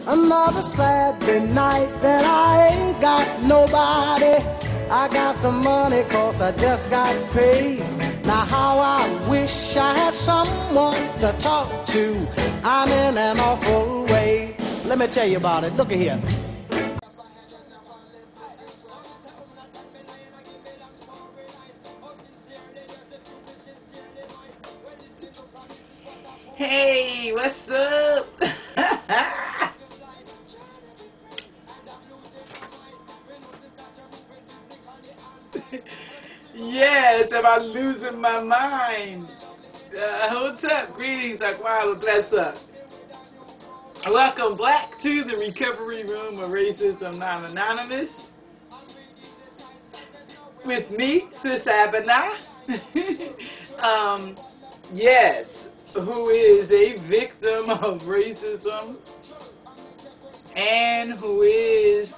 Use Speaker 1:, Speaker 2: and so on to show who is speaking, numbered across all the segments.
Speaker 1: Another Saturday night that I ain't got nobody. I got some money 'cause I just got paid. Now how I wish I had someone to talk to. I'm in an awful way. Let me tell you about it. Look at here.
Speaker 2: Hey, what's up? Yes, am I losing my mind? Hold up, greetings, Aquila, bless up. Welcome back to the Recovery Room of Racism Non-Anonymous. With me, Sis Abena. Yes, who is a victim of racism and who is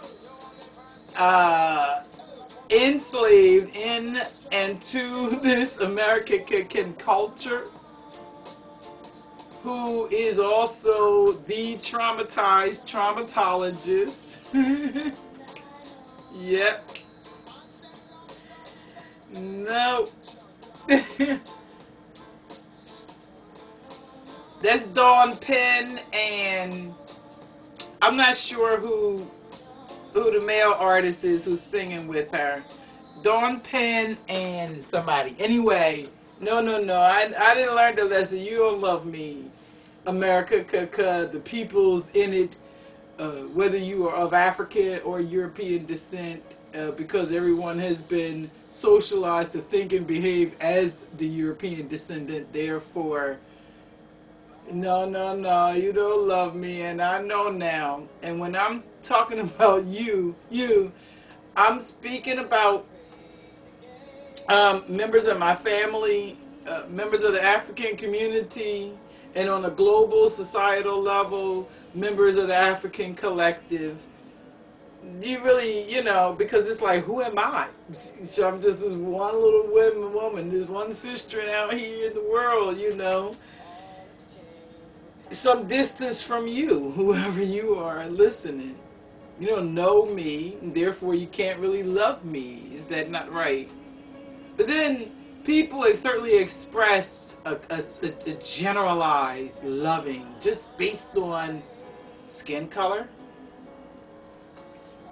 Speaker 2: enslaved in and to this American culture, who is also the traumatologist. Yep. No. That's Dawn Penn, and I'm not sure who the male artist is who's singing with her. Dawn Penn and somebody. Anyway, no. I didn't learn the lesson. You don't love me, America, the people's in it, whether you are of African or European descent, because everyone has been socialized to think and behave as the European descendant. Therefore, no, you don't love me, and I know now. And when I'm talking about you, I'm speaking about members of my family, members of the African community, and on a global societal level, members of the African collective. You really, because it's like, who am I? So I'm just this one little woman, this one sister out here in the world, some distance from you, whoever you are listening. You don't know me, and therefore you can't really love me. Is that not right? But then people certainly express a generalized loving just based on skin color.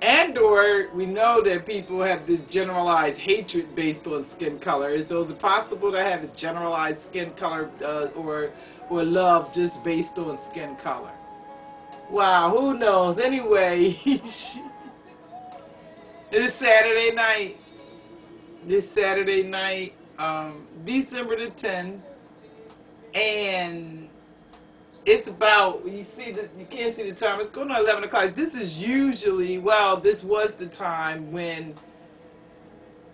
Speaker 2: And or we know that people have this generalized hatred based on skin color. So is it possible to have a generalized skin color or love just based on skin color? Wow, who knows? Anyway, it's Saturday night. This Saturday night, December the 10th, and it's about, you can't see the time, it's going on 11 o'clock. This is usually, this was the time when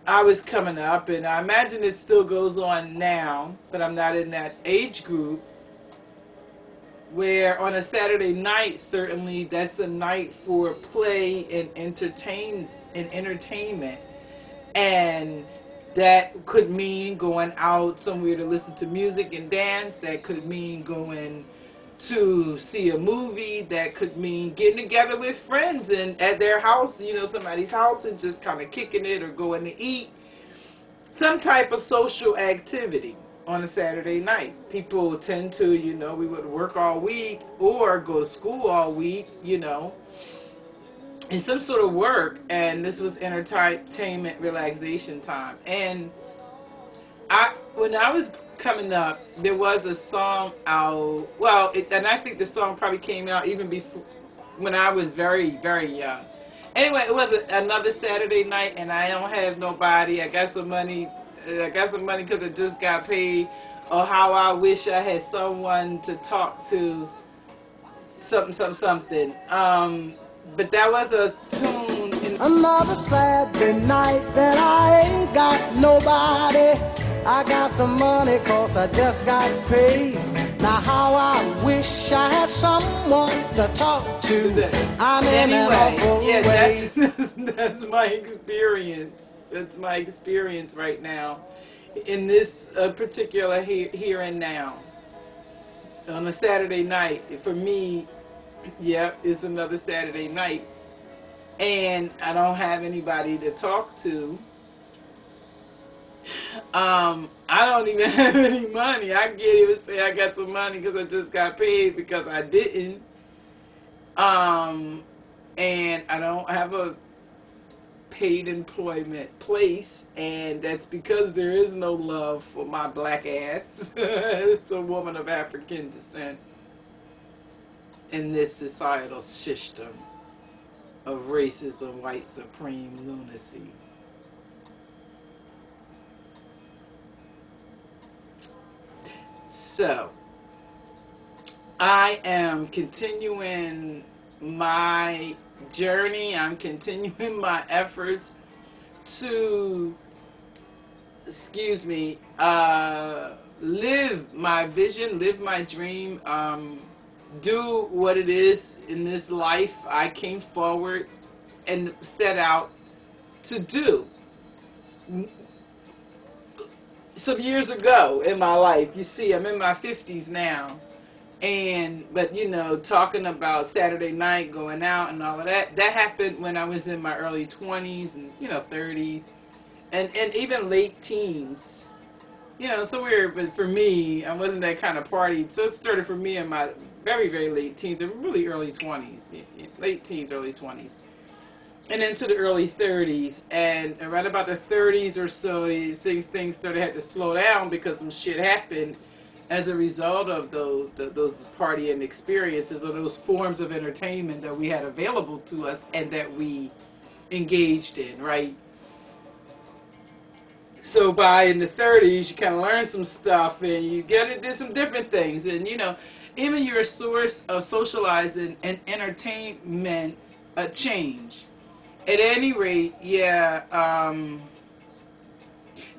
Speaker 2: I was coming up, and I imagine it still goes on now, but I'm not in that age group, where on a Saturday night, certainly, that's a night for play and entertainment. And that could mean going out somewhere to listen to music and dance. That could mean going to see a movie. That could mean getting together with friends and at their house, somebody's house, and just kind of kicking it or going to eat. Some type of social activity on a Saturday night. People tend to, we would work all week or go to school all week, in some sort of work, and this was entertainment, relaxation time. And when I was coming up, there was a song out, and I think the song probably came out even before, when I was very, very young. Anyway, it was another Saturday night, and I don't have nobody. I got some money because I just got paid, or how I wish I had someone to talk to, something. But that was a tune.
Speaker 1: Another Saturday night that I ain't got nobody. I got some money 'cause I just got paid. Now how I wish I had someone to talk to. I'm in an awful way.
Speaker 2: That's my experience. That's my experience right now in this particular here and now. On a Saturday night, for me, Yep, it's another Saturday night. And I don't have anybody to talk to. I don't even have any money. I can't even say I got some money because I just got paid because I didn't. And I don't have a paid employment place, and that's because there is no love for my black ass. It's a woman of African descent in this societal system of racism, white supreme lunacy. So, I am continuing my journey. I'm continuing my efforts to, live my vision, live my dream, do what it is in this life I came forward and set out to do. Some years ago in my life, you see, I'm in my 50s now, but you know, talking about Saturday night, going out and all of that, that happened when I was in my early 20s and, 30s, and even late teens. Somewhere, but for me, I wasn't that kind of party, so it started for me in my very, very late teens, and really early 20s, late teens, early 20s. And into the early 30s, and right about the 30s or so, things started had to slow down because some shit happened as a result of those partying experiences or those forms of entertainment that we had available to us and that we engaged in, right? So in the 30s, you kind of learn some stuff and you get to do some different things, and even your source of socializing and entertainment change. At any rate,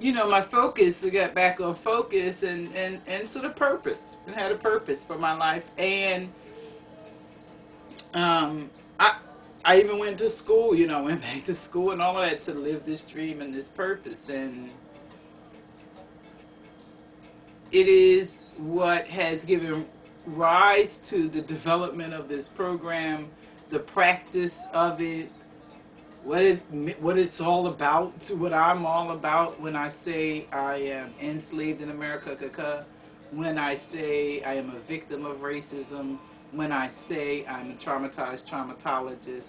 Speaker 2: my focus, I got back on focus and sort of purpose, and had a purpose for my life. And I even went to school, went back to school and all of that to live this dream and this purpose. And it is what has given rise to the development of this program, the practice of it, what it's all about, what I'm all about when I say I am enslaved in America, when I say I am a victim of racism, when I say I'm a traumatized traumatologist,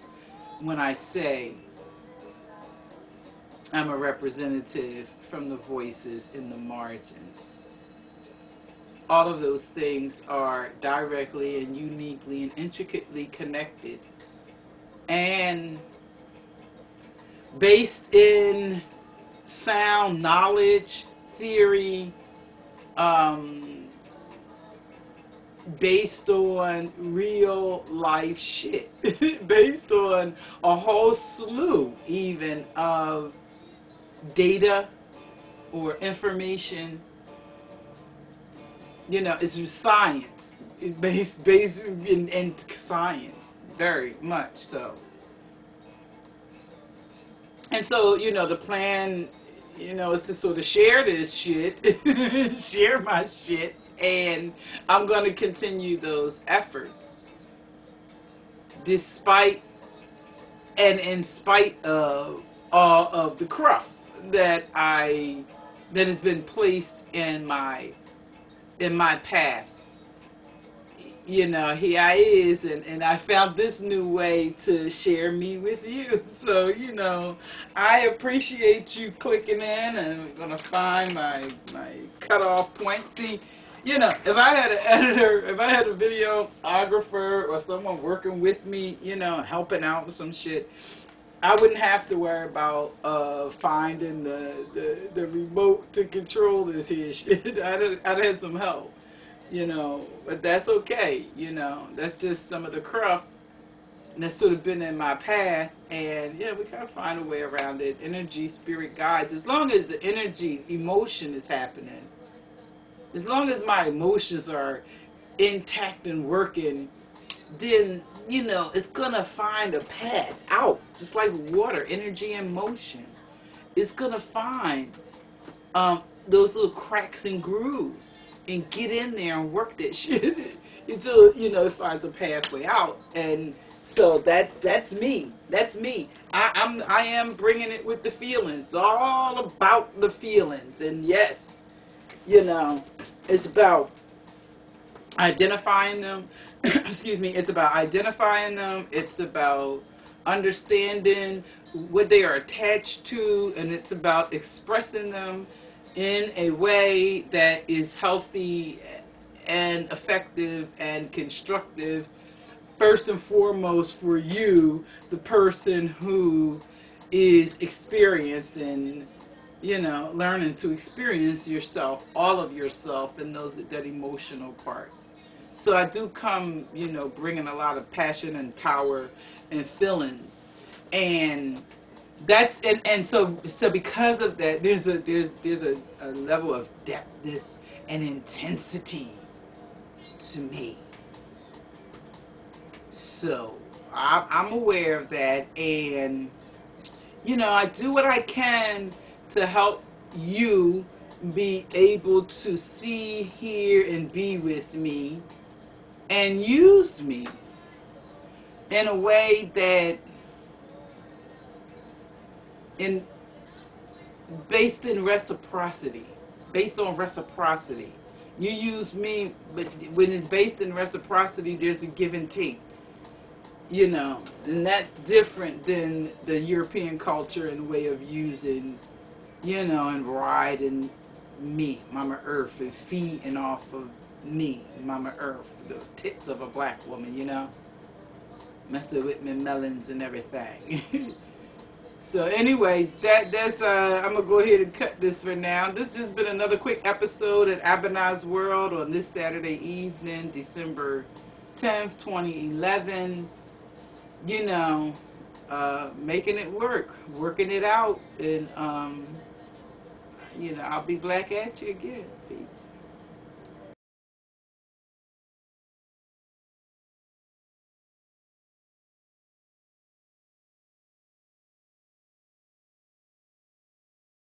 Speaker 2: when I say I'm a representative from the voices in the margins. All of those things are directly and uniquely and intricately connected, and based in sound knowledge, theory, based on real life shit, based on a whole slew even of data or information. It's science. It's based in science, very much so. And so, the plan, is to sort of share this shit, share my shit, and I'm going to continue those efforts despite and in spite of all of the crap that has been placed in my path. Here I is, and I found this new way to share me with you. So, I appreciate you clicking in, and I'm going to find my cutoff point. See, if I had an editor, if I had a videographer or someone working with me, helping out with some shit, I wouldn't have to worry about finding the remote to control this here shit. I'd have some help. But that's okay, that's just some of the crap that's sort of been in my path, and we kind of find a way around it. Energy, spirit guides, as long as the energy, emotion is happening, as long as my emotions are intact and working, then, it's going to find a path out, just like water, energy and motion. It's going to find those little cracks and grooves and get in there and work that shit. until it finds a pathway out. And so that's me. That's me. I am bringing it with the feelings, all about the feelings. And yes, it's about identifying them. Excuse me. It's about identifying them. It's about understanding what they are attached to, and it's about expressing them in a way that is healthy and effective and constructive, first and foremost for you, the person who is experiencing, learning to experience yourself, all of yourself, and that emotional part. So I do come, bringing a lot of passion and power and feelings, and that's and so because of that, there's a level of depthness and intensity to me. So I'm aware of that, and I do what I can to help you be able to see, hear, and be with me, and use me in a way that based on reciprocity. You use me, but when it's based in reciprocity, there's a give and take. And that's different than the European culture and way of using, and riding me, Mama Earth, and feeding off of me, Mama Earth, the tits of a black woman, messing with me melons and everything. So anyway, that's I'm gonna go ahead and cut this for now. This has been another quick episode at Abena World on this Saturday evening, December 10th, 2011. Making it work, working it out, and I'll be black at you again. Peace.